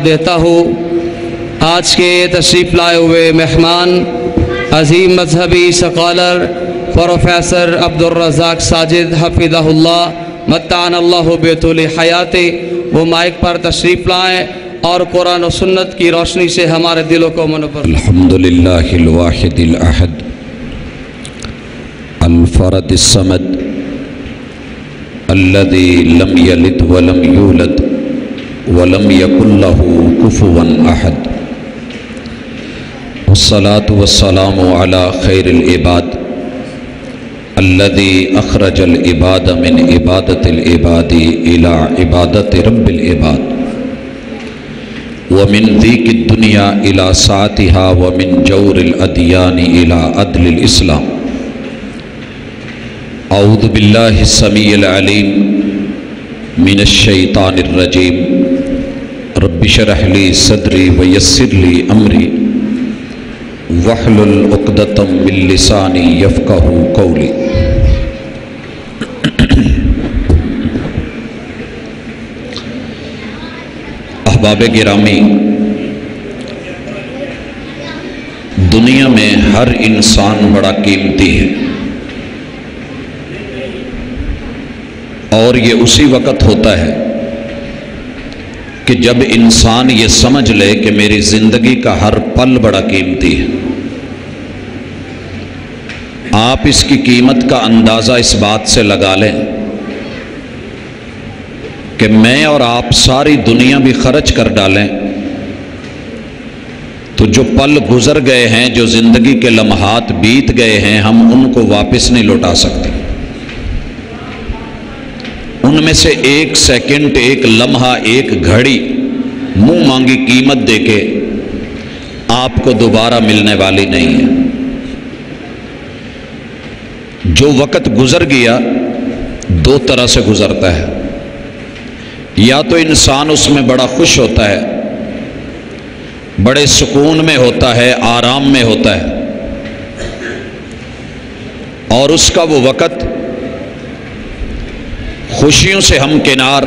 دیتا ہوں آج کے تشریف لائے ہوئے مہمان عظیم مذہبی اسکالر پروفیسر عبدالرزاق ساجد حفظہ اللہ متعنا اللہ بطول حیات، وہ مائک پر تشریف لائیں اور قرآن و سنت کی روشنی سے ہمارے دلوں کو منور۔ الحمدللہ الواحد الاحد الفرد الصمد الذي لم يلد ولم يولد ولم يكن له كفوا احد، والصلاة والسلام على خير العباد الذي اخرج العباد من عبادة العباد الى عبادة رب العباد، ومن ضيق الدنيا الى سعتها، ومن جور الاديان الى عدل الاسلام۔ اعوذ باللہ السمیع العلیم من الشیطان الرجیم، رب اشرح لی صدری ویسر لی امری واحلل عقدۃ من لسانی یفقہوا قولی۔ احباب گرامی، دنیا میں ہر انسان بڑا قیمتی ہے، اور یہ اسی وقت ہوتا ہے کہ جب انسان یہ سمجھ لے کہ میری زندگی کا ہر پل بڑا قیمتی ہے۔ آپ اس کی قیمت کا اندازہ اس بات سے لگا لیں کہ میں اور آپ ساری دنیا بھی خرچ کر ڈالیں تو جو پل گزر گئے ہیں، جو زندگی کے لمحات بیت گئے ہیں، ہم ان کو واپس نہیں لوٹا سکتے۔ ان میں سے ایک سیکنڈ، ایک لمحہ، ایک گھڑی منہ مانگی قیمت دے کے آپ کو دوبارہ ملنے والی نہیں ہے۔ جو وقت گزر گیا دو طرح سے گزرتا ہے، یا تو انسان اس میں بڑا خوش ہوتا ہے، بڑے سکون میں ہوتا ہے، آرام میں ہوتا ہے، اور اس کا وہ وقت خوشیوں سے ہمکنار،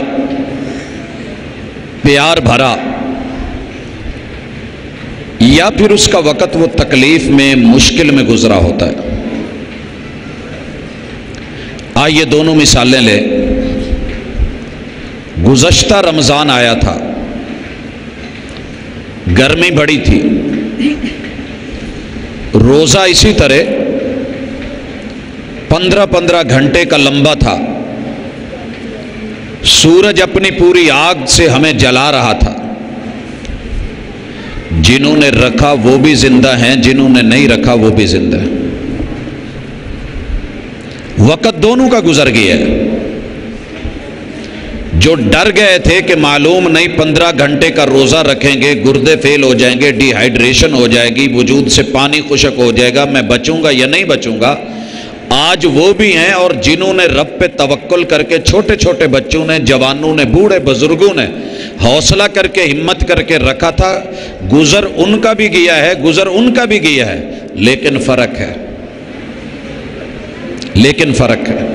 پیار بھرا، یا پھر اس کا وقت وہ تکلیف میں، مشکل میں گزرا ہوتا ہے۔ آئیے دونوں مثالیں لیں۔ گزشتہ رمضان آیا تھا، گرمی بڑی تھی، روزہ اسی طرح 15 گھنٹے کا لمبا تھا، سورج اپنی پوری آگ سے ہمیں جلا رہا تھا۔ جنہوں نے رکھا وہ بھی زندہ ہیں، جنہوں نے نہیں رکھا وہ بھی زندہ ہیں۔ وقت دونوں کا گزر گیا ہے۔ جو ڈر گئے تھے کہ معلوم نہیں 15 گھنٹے کا روزہ رکھیں گے، گردے فیل ہو جائیں گے، ڈی ہائیڈریشن ہو جائے گی، وجود سے پانی خشک ہو جائے گا، میں بچوں گا یا نہیں بچوں گا، آج وہ بھی ہیں۔ اور جنہوں نے رب پہ توکل کر کے، چھوٹے چھوٹے بچوں نے، جوانوں نے، بوڑھے بزرگوں نے حوصلہ کر کے، ہمت کر کے رکھا تھا، گزر ان کا بھی گیا ہے، گزر ان کا بھی گیا ہے، لیکن فرق ہے، لیکن فرق ہے۔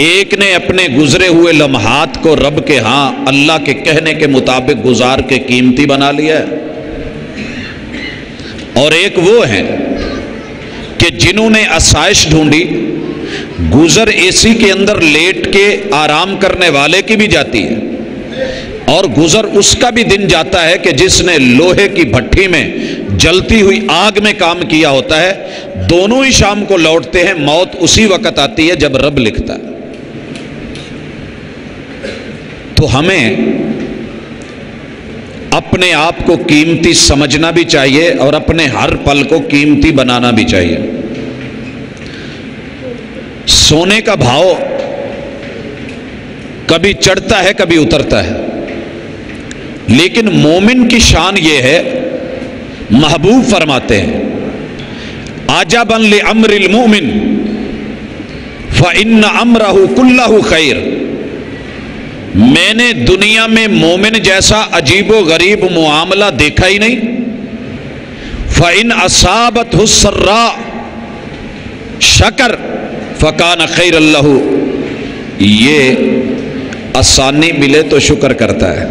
ایک نے اپنے گزرے ہوئے لمحات کو رب کے ہاں اللہ کے کہنے کے مطابق گزار کے قیمتی بنا لیا ہے، اور ایک وہ ہیں کہ جنہوں نے آسائش ڈھونڈی، گزر اے سی کے اندر لیٹ کے آرام کرنے والے کی بھی جاتی ہے، اور گزر اس کا بھی دن جاتا ہے کہ جس نے لوہے کی بھٹی میں جلتی ہوئی آگ میں کام کیا ہوتا ہے۔ دونوں ہی شام کو لوٹتے ہیں، موت اسی وقت آتی ہے جب رب لکھتا ہے۔ تو ہمیں اپنے آپ کو قیمتی سمجھنا بھی چاہیے اور اپنے ہر پل کو قیمتی بنانا بھی چاہیے۔ سونے کا بھاؤ کبھی چڑھتا ہے، کبھی اترتا ہے، لیکن مومن کی شان یہ ہے، محبوب فرماتے ہیں عجبا لامر المؤمن فإن امرہ کلہ خیر۔ میں نے دنیا میں مومن جیسا عجیب و غریب معاملہ دیکھا ہی نہیں۔ فإن اصابتہ السراء شکر فکان خیر اللہ، یہ آسانی ملے تو شکر کرتا ہے،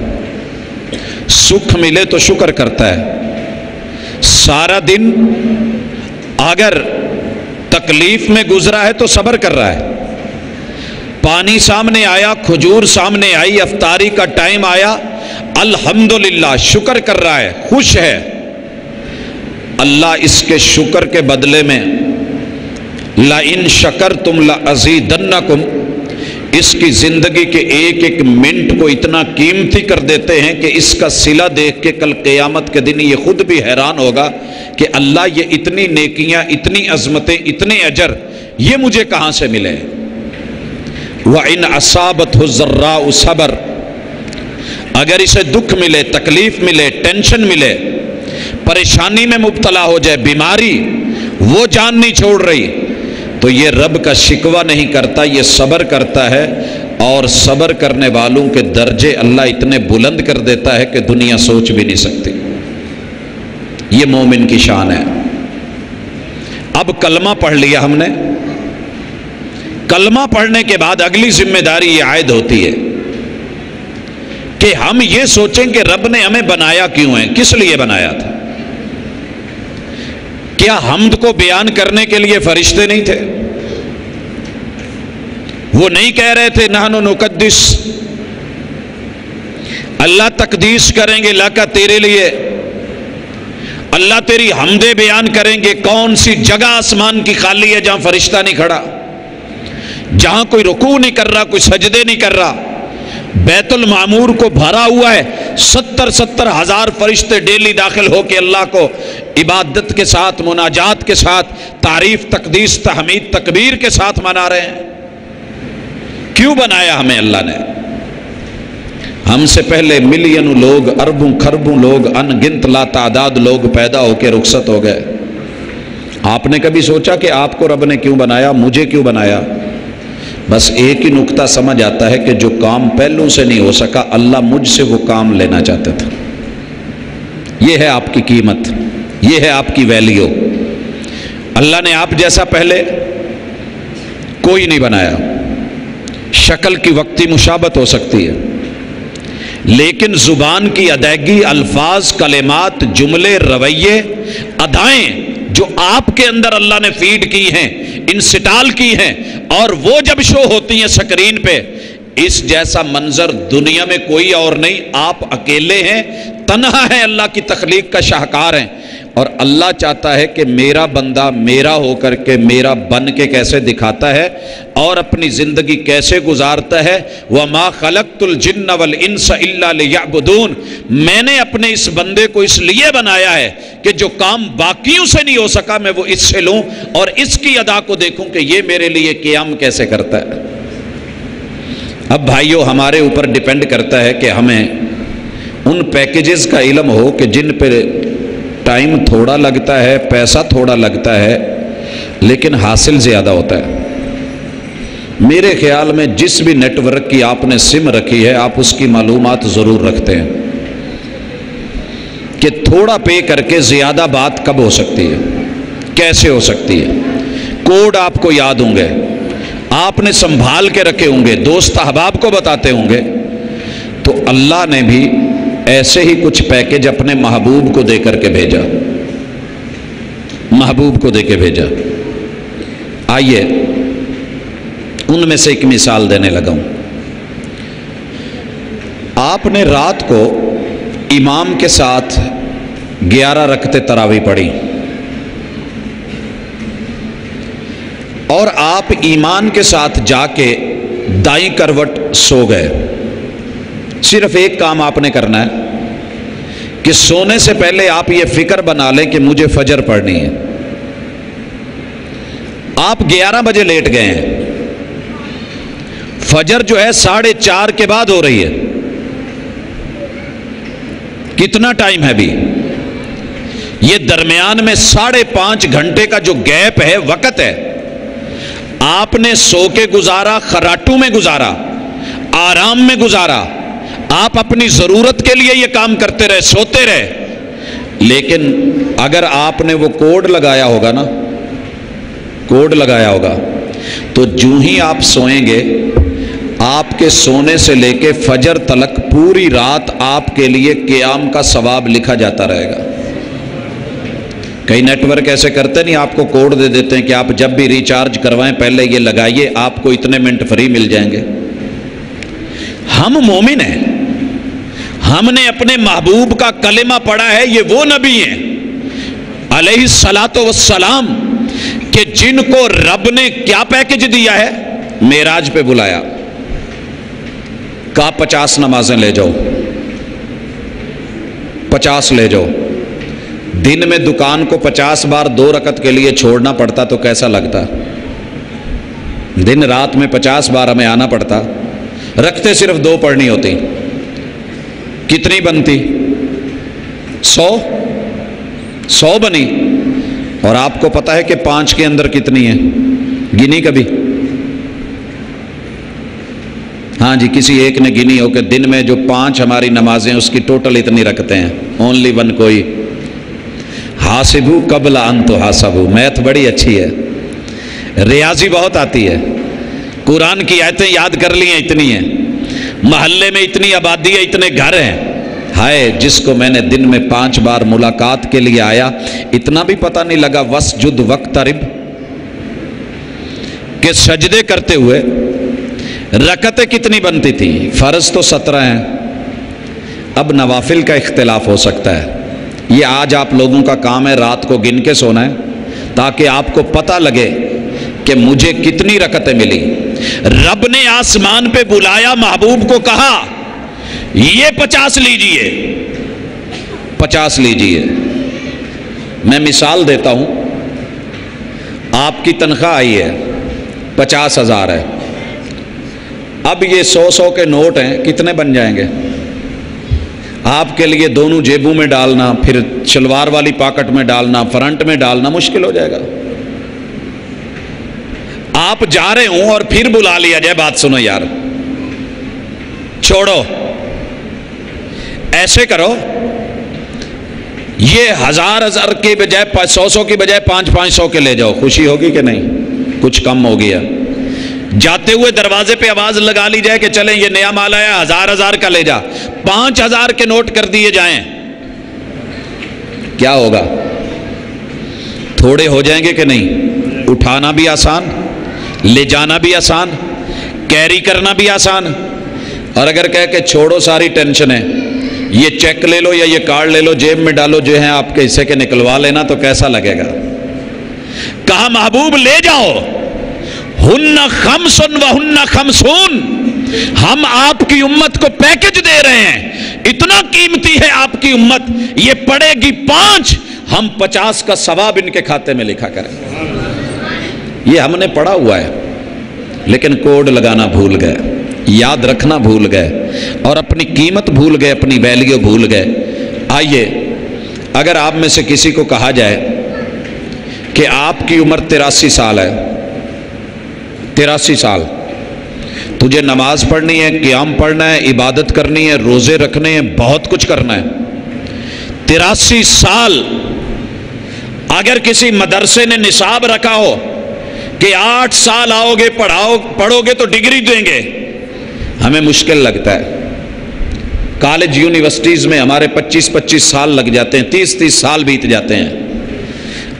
سکھ ملے تو شکر کرتا ہے، سارا دن اگر تکلیف میں گزرا ہے تو صبر کر رہا ہے، پانی سامنے آیا، کھجور سامنے آئی، افطاری کا ٹائم آیا، الحمدللہ شکر کر رہا ہے، خوش ہے۔ اللہ اس کے شکر کے بدلے میں لَإِن شَكَرْتُمْ لَأَزِيدَنَّكُمْ، اس کی زندگی کے ایک ایک منٹ کو اتنا قیمتی کر دیتے ہیں کہ اس کا صلہ دیکھ کے کل قیامت کے دن یہ خود بھی حیران ہوگا کہ اللہ یہ اتنی نیکیاں، اتنی عظمتیں، اتنے اجر یہ مجھے کہاں سے ملے۔ وَإِنْ أَصَابَتْهُ الضَّرَّاءُ صَبَرَ، اگر اسے دکھ ملے، تکلیف ملے، ٹینشن ملے، پریشانی میں مبتلا ہو جائے، بیماری وہ جان نہیں چھوڑ رہی، تو یہ رب کا شکوہ نہیں کرتا، یہ صبر کرتا ہے، اور صبر کرنے والوں کے درجے اللہ اتنے بلند کر دیتا ہے کہ دنیا سوچ بھی نہیں سکتی۔ یہ مومن کی شان ہے۔ اب کلمہ پڑھ لیا ہم نے، کلمہ پڑھنے کے بعد اگلی ذمہ داری یہ عائد ہوتی ہے کہ ہم یہ سوچیں کہ رب نے ہمیں بنایا کیوں ہے، کس لیے بنایا تھا۔ کیا حمد کو بیان کرنے کے لیے فرشتے نہیں تھے؟ وہ نہیں کہہ رہے تھے نحن نقدس، اللہ تقدیس کریں گے لکا تیرے لیے، اللہ تیری حمدیں بیان کریں گے۔ کون سی جگہ آسمان کی خالی ہے جہاں فرشتہ نہیں کھڑا، جہاں کوئی رکوع نہیں کر رہا، کوئی سجدے نہیں کر رہا؟ بیت المعمور کو بھرا ہوا ہے، 70 ہزار فرشتے ڈیلی داخل ہو کے اللہ کو عبادت کے ساتھ، مناجات کے ساتھ، تعریف، تقدیس، تحمید، تکبیر کے ساتھ منا رہے ہیں۔ کیوں بنایا ہمیں اللہ نے؟ ہم سے پہلے ملین لوگ، اربوں کھربوں لوگ، ان گنت لا تعداد لوگ پیدا ہو کے رخصت ہو گئے۔ آپ نے کبھی سوچا کہ آپ کو رب نے کیوں بنایا، مجھے کیوں بنایا؟ بس ایک ہی نقطہ سمجھ آتا ہے کہ جو کام پہلوں سے نہیں ہو سکا، اللہ مجھ سے وہ کام لینا چاہتا تھا۔ یہ ہے آپ کی قیمت، یہ ہے آپ کی ویلیو۔ اللہ نے آپ جیسا پہلے کوئی نہیں بنایا۔ شکل کی وقتی مشابہت ہو سکتی ہے، لیکن زبان کی ادائیگی، الفاظ، کلمات، جملے، رویے، ادائیں جو آپ کے اندر اللہ نے فیڈ کی ہیں، انسٹال کی ہیں، اور وہ جب شو ہوتی ہیں سکرین پہ، اس جیسا منظر دنیا میں کوئی اور نہیں۔ آپ اکیلے ہیں، تنہا ہیں، اللہ کی تخلیق کا شاہکار ہیں، اور اللہ چاہتا ہے کہ میرا بندہ میرا ہو کر کے، میرا بن کے کیسے دکھاتا ہے اور اپنی زندگی کیسے گزارتا ہے۔ وَمَا خَلَقْتُ الْجِنَّ وَالْإِنسَ إِلَّا لِيَعْبُدُونَ، میں نے اپنے اس بندے کو اس لیے بنایا ہے کہ جو کام باقیوں سے نہیں ہو سکا میں وہ اس سے لوں اور اس کی ادا کو دیکھوں کہ یہ میرے لیے قیام کیسے کرتا ہے۔ اب بھائیو، ہمارے اوپر ڈیپینڈ کرتا ہے کہ ہمیں ان پیکیجز کا علم ہو کہ جن پہ ٹائم تھوڑا لگتا ہے، پیسہ تھوڑا لگتا ہے، لیکن حاصل زیادہ ہوتا ہے۔ میرے خیال میں جس بھی نیٹ ورک کی آپ نے سم رکھی ہے، آپ اس کی معلومات ضرور رکھتے ہیں کہ تھوڑا پے کر کے زیادہ بات کب ہو سکتی ہے، کیسے ہو سکتی ہے۔ کوڈ آپ کو یاد ہوں گے، آپ نے سنبھال کے رکھے ہوں گے، دوست احباب کو بتاتے ہوں گے۔ تو اللہ نے بھی ایسے ہی کچھ پیکج اپنے محبوب کو دے کر کے بھیجا، محبوب کو دے کے بھیجا۔ آئیے ان میں سے ایک مثال دینے لگا ہوں۔ آپ نے رات کو امام کے ساتھ 11 رکعتیں تراویح پڑھی، اور آپ ایمان کے ساتھ جا کے دائیں کروٹ سو گئے۔ صرف ایک کام آپ نے کرنا ہے کہ سونے سے پہلے آپ یہ فکر بنا لیں کہ مجھے فجر پڑھنی ہے۔ آپ 11 بجے لیٹ گئے ہیں، فجر جو ہے 4:30 کے بعد ہو رہی ہے۔ کتنا ٹائم ہے ابھی؟ یہ درمیان میں 5.5 گھنٹے کا جو گیپ ہے، وقت ہے، آپ نے سو کے گزارا، خراٹوں میں گزارا، آرام میں گزارا، آپ اپنی ضرورت کے لیے یہ کام کرتے رہے، سوتے رہے۔ لیکن اگر آپ نے وہ کوڈ لگایا ہوگا نا، کوڈ لگایا ہوگا، تو جو ہی آپ سوئیں گے آپ کے سونے سے لے کے فجر تلک پوری رات آپ کے لیے قیام کا ثواب لکھا جاتا رہے گا۔ کئی نیٹ ورک ایسے کرتے نہیں، آپ کو کوڈ دے دیتے ہیں کہ آپ جب بھی ریچارج کروائیں پہلے یہ لگائیے، آپ کو اتنے منٹ فری مل جائیں گے۔ ہم مومن ہیں، ہم نے اپنے محبوب کا کلمہ پڑھا ہے، یہ وہ نبی ہیں علیہ الصلاۃ والسلام کہ جن کو رب نے کیا پیکج دیا ہے، معراج پہ بلایا، کہا 50 نمازیں لے جاؤ، 50 لے جاؤ۔ دن میں دکان کو 50 بار 2 رکعت کے لیے چھوڑنا پڑتا تو کیسا لگتا؟ دن رات میں 50 بار ہمیں آنا پڑتا، رکھتے صرف 2 پڑھنی ہوتی، کتنی بنتی؟ 100 بنی، اور آپ کو پتا ہے کہ 5 کے اندر کتنی ہیں؟ گنی کبھی؟ ہاں جی، کسی ایک نے گنی ہو کہ دن میں جو 5 ہماری نمازیں اس کی ٹوٹل اتنی رکھتے ہیں، اونلی 1 کوئی؟ حاسبو قبل ان تحاسبو، میتھ بڑی اچھی ہے، ریاضی بہت آتی ہے، قرآن کی آیتیں یاد کر لی ہیں اتنی ہیں، محلے میں اتنی آبادی ہے، اتنے گھر ہیں، ہائے جس کو میں نے دن میں 5 بار ملاقات کے لیے آیا، اتنا بھی پتہ نہیں لگا وسجد وقترب کہ سجدے کرتے ہوئے رکعتیں کتنی بنتی تھی؟ فرض تو 17 ہیں، اب نوافل کا اختلاف ہو سکتا ہے، یہ آج آپ لوگوں کا کام ہے رات کو گن کے سونا ہے تاکہ آپ کو پتہ لگے کہ مجھے کتنی رکعتیں ملی۔ رب نے آسمان پہ بلایا، محبوب کو کہا یہ 50 لیجئے، 50 لیجئے۔ میں مثال دیتا ہوں، آپ کی تنخواہ آئی ہے 50,000 ہے، اب یہ 100 کے نوٹ ہیں، کتنے بن جائیں گے؟ آپ کے لیے دونوں جیبوں میں ڈالنا، پھر شلوار والی پاکٹ میں ڈالنا، فرنٹ میں ڈالنا مشکل ہو جائے گا۔ آپ جا رہے ہوں اور پھر بلا لیا جائے، بات سنو یار، چھوڑو، ایسے کرو، یہ 1000 کے بجائے 100 کی بجائے 500 کے لے جاؤ، خوشی ہوگی کہ نہیں؟ کچھ کم ہو گیا۔ جاتے ہوئے دروازے پہ آواز لگا لی جائے کہ چلیں یہ نیا مال آیا، 1000 کا لے جا، 5000 کے نوٹ کر دیے جائیں، کیا ہوگا؟ تھوڑے ہو جائیں گے کہ نہیں؟ اٹھانا بھی آسان، لے جانا بھی آسان، کیری کرنا بھی آسان۔ اور اگر کہہ کہ چھوڑو ساری ٹینشنیں، یہ چیک لے لو یا یہ کارڈ لے لو، جیب میں ڈالو، جو ہیں آپ کے حصے کے نکلوا لینا، تو کیسا لگے گا؟ کہا محبوب لے جاؤ، ہن خمس وہن خمسون، ہم آپ کی امت کو پیکج دے رہے ہیں، اتنا قیمتی ہے آپ کی امت، یہ پڑے گی 5، ہم 50 کا ثواب ان کے کھاتے میں لکھا کریں۔ یہ ہم نے پڑھا ہوا ہے، لیکن کوڈ لگانا بھول گئے، یاد رکھنا بھول گئے، اور اپنی قیمت بھول گئے، اپنی ویلیو بھول گئے۔ آئیے، اگر آپ میں سے کسی کو کہا جائے کہ آپ کی عمر 83 سال ہے، 83 سال، تجھے نماز پڑھنی ہے، قیام پڑھنا ہے، عبادت کرنی ہے، روزے رکھنے ہیں، بہت کچھ کرنا ہے، 83 سال، اگر کسی مدرسے نے نصاب رکھا ہو کہ 8 سال آؤ گے پڑھو گے تو ڈگری دیں گے، ہمیں مشکل لگتا ہے۔ کالج یونیورسٹیز میں ہمارے 25 سال لگ جاتے ہیں، 30 سال بیت جاتے ہیں۔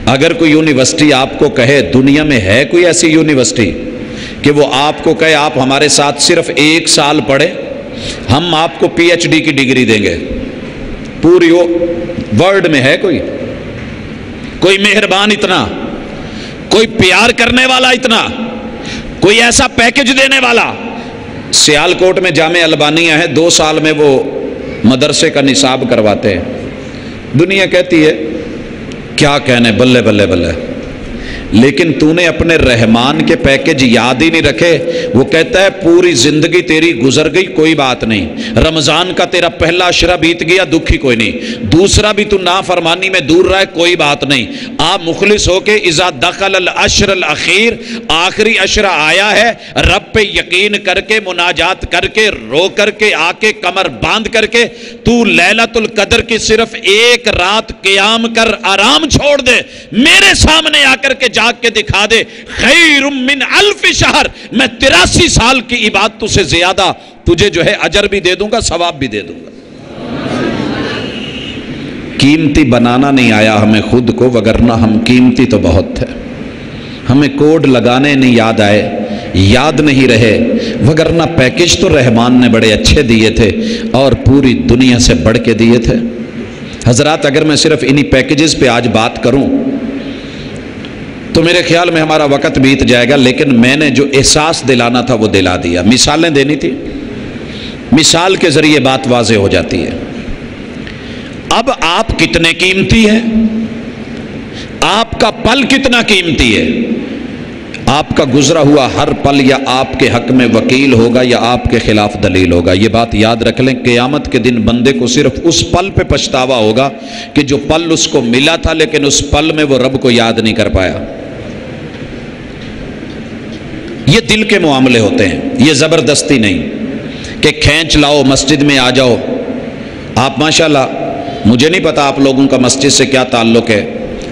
اگر کوئی یونیورسٹی آپ کو کہے، دنیا میں ہے کوئی ایسی یونیورسٹی کہ وہ آپ کو کہے آپ ہمارے ساتھ صرف 1 سال پڑھے، ہم آپ کو PhD کی ڈگری دیں گے؟ پوری ورلڈ میں ہے کوئی مہربان اتنا، کوئی پیار کرنے والا اتنا، کوئی ایسا پیکج دینے والا؟ سیالکوٹ میں جامعہ البانیہ ہے، 2 سال میں وہ مدرسے کا نصاب کرواتے ہیں۔ دنیا کہتی ہے کیا کہنے، بلے بلے بلے، لیکن تو نے اپنے رحمان کے پیکج یاد ہی نہیں رکھے۔ وہ کہتا ہے پوری زندگی تیری گزر گئی، کوئی بات نہیں، رمضان کا تیرا پہلا عشرہ بیت گیا، دکھ ہی کوئی نہیں، دوسرا بھی تو نافرمانی میں دور رہا ہے، کوئی بات نہیں۔ آپ مخلص ہو کے اذا دخل العشر الاخیر، آخری عشرہ آیا ہے، رب پہ یقین کر کے، مناجات کر کے، رو کر کے، آ کے کمر باندھ کر کے، تو لیلۃ القدر کی صرف 1 رات قیام کر، آرام چھوڑ دے، میرے سامنے آ کر کے جاگ کے دکھا دے خیر من الف شہر، میں 83 سال کی عبادتوں سے زیادہ تجھے جو ہے اجر بھی دے دوں گا، ثواب بھی دے دوں گا۔ قیمتی بنانا نہیں آیا ہمیں خود کو، وگرنہ ہم قیمتی تو بہت تھے۔ ہمیں کوڈ لگانے نہیں یاد آئے، یاد نہیں رہے، وگرنہ پیکج تو رحمان نے بڑے اچھے دیے تھے اور پوری دنیا سے بڑھ کے دیے تھے۔ حضرات اگر میں صرف انہی پیکجز پہ آج بات کروں تو میرے خیال میں ہمارا وقت بیت جائے گا، لیکن میں نے جو احساس دلانا تھا وہ دلا دیا۔ مثالیں دینی تھی، مثال کے ذریعے بات واضح ہو جاتی ہے۔ اب آپ کتنے قیمتی ہیں، آپ کا پل کتنا قیمتی ہے، آپ کا گزرا ہوا ہر پل یا آپ کے حق میں وکیل ہوگا یا آپ کے خلاف دلیل ہوگا۔ یہ بات یاد رکھ لیں، قیامت کے دن بندے کو صرف اس پل پہ پچھتاوا ہوگا کہ جو پل اس کو ملا تھا لیکن اس پل میں وہ رب کو یاد نہیں کر پایا۔ یہ دل کے معاملے ہوتے ہیں، یہ زبردستی نہیں کہ کھینچ لاؤ مسجد میں آ جاؤ۔ آپ ماشاءاللہ، مجھے نہیں پتا آپ لوگوں کا مسجد سے کیا تعلق ہے،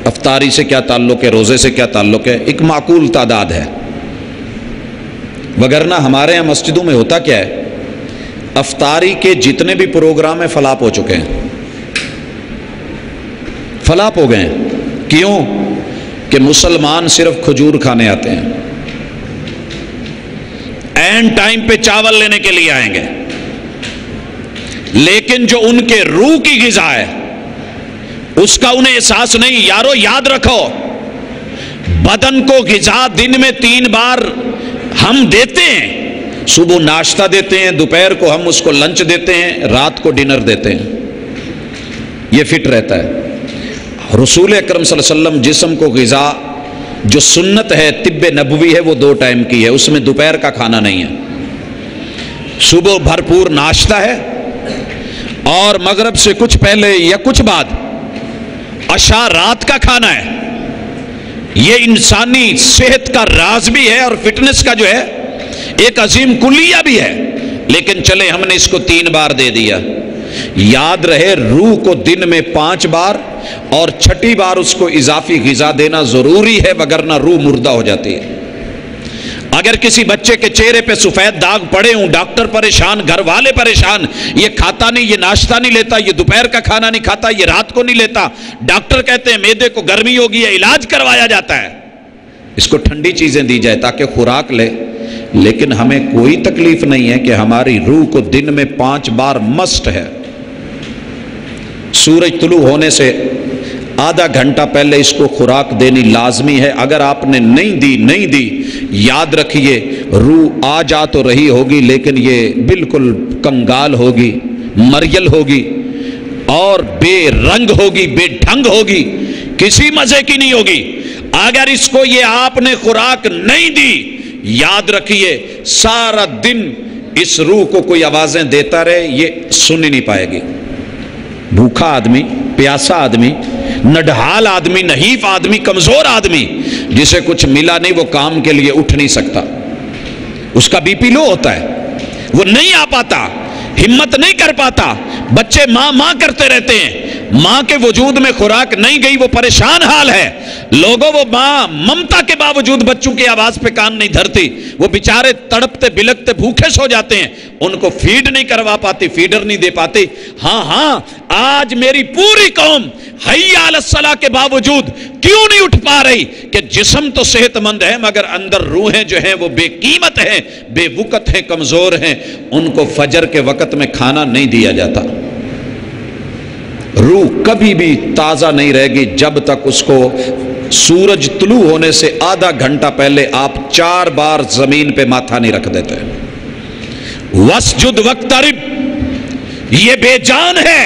افطاری سے کیا تعلق ہے، روزے سے کیا تعلق ہے، ایک معقول تعداد ہے، وگرنہ ہمارے یہاں مسجدوں میں ہوتا کیا ہے، افطاری کے جتنے بھی پروگرام ہیں فلاپ ہو چکے ہیں، فلاپ ہو گئے ہیں۔ کیوں؟ کہ مسلمان صرف کھجور کھانے آتے ہیں، این ٹائم پہ چاول لینے کے لیے آئیں گے، لیکن جو ان کے روح کی غذا ہے اس کا انہیں احساس نہیں۔ یارو یاد رکھو، بدن کو غذا دن میں 3 بار ہم دیتے ہیں، صبح ناشتہ دیتے ہیں، دوپہر کو ہم اس کو لنچ دیتے ہیں، رات کو ڈنر دیتے ہیں، یہ فٹ رہتا ہے۔ رسول اکرم صلی اللہ علیہ وسلم جسم کو غذا جو سنت ہے، طب نبوی ہے، وہ 2 ٹائم کی ہے، اس میں دوپہر کا کھانا نہیں ہے۔ صبح بھرپور ناشتہ ہے اور مغرب سے کچھ پہلے یا کچھ بعد عشاء رات کا کھانا ہے۔ یہ انسانی صحت کا راز بھی ہے اور فٹنس کا جو ہے ایک عظیم کلیہ بھی ہے، لیکن چلے ہم نے اس کو 3 بار دے دیا۔ یاد رہے روح کو دن میں 5 بار اور 6ٹھی بار اس کو اضافی غذا دینا ضروری ہے، وگرنہ روح مردہ ہو جاتی ہے۔ اگر کسی بچے کے چہرے پہ سفید داغ پڑے ہوں، ڈاکٹر پریشان، گھر والے پریشان، یہ کھاتا نہیں، یہ ناشتہ نہیں لیتا، یہ دوپہر کا کھانا نہیں کھاتا، یہ رات کو نہیں لیتا، ڈاکٹر کہتے ہیں معدے کو گرمی ہوگی، ہے علاج کروایا جاتا ہے، اس کو ٹھنڈی چیزیں دی جائے تاکہ خوراک لے، لیکن ہمیں کوئی تکلیف نہیں ہے کہ ہماری روح کو دن میں 5 بار مسٹ ہے۔ سورج طلوع ہونے سے آدھا گھنٹہ پہلے اس کو خوراک دینی لازمی ہے۔ اگر آپ نے نہیں دی یاد رکھیے روح آ جا تو رہی ہوگی، لیکن یہ بالکل کنگال ہوگی، مریل ہوگی اور بے رنگ ہوگی، بے ڈھنگ ہوگی، کسی مزے کی نہیں ہوگی۔ اگر اس کو یہ آپ نے خوراک نہیں دی، یاد رکھیے سارا دن اس روح کو کوئی آوازیں دیتا رہے، یہ سن ہی نہیں پائے گی۔ بھوکا آدمی، پیاسا آدمی، نڈھال آدمی، نحیف آدمی، کمزور آدمی، جسے کچھ ملا نہیں، وہ کام کے لیے اٹھ نہیں سکتا، اس کا بی پی لو ہوتا ہے، وہ نہیں آ پاتا، ہمت نہیں کر پاتا۔ بچے ماں کرتے رہتے ہیں، ماں کے وجود میں خوراک نہیں گئی، وہ پریشان حال ہے۔ لوگوں وہ ماں ممتا کے باوجود بچوں کی آواز پہ کان نہیں دھرتی، وہ بیچارے تڑپتے بلکتے بھوکے سو جاتے ہیں، ان کو فیڈ نہیں کروا پاتی، فیڈر نہیں دے پاتی۔ ہاں آج میری پوری قوم حی علی الصلاۃ کے باوجود کیوں نہیں اٹھ پا رہی؟ کہ جسم تو صحت مند ہے مگر اندر روحیں جو ہیں وہ بے قیمت ہیں، بے وقت ہیں، کمزور ہیں، ان کو فجر کے وقت میں کھانا نہیں دیا جاتا۔ روح کبھی بھی تازہ نہیں رہے گی جب تک اس کو سورج طلوع ہونے سے آدھا گھنٹہ پہلے آپ 4 بار زمین پہ ماتھا نہیں رکھ دیتے۔ وَاسْجُدْ وَاقْتَرِب، یہ بے جان ہے۔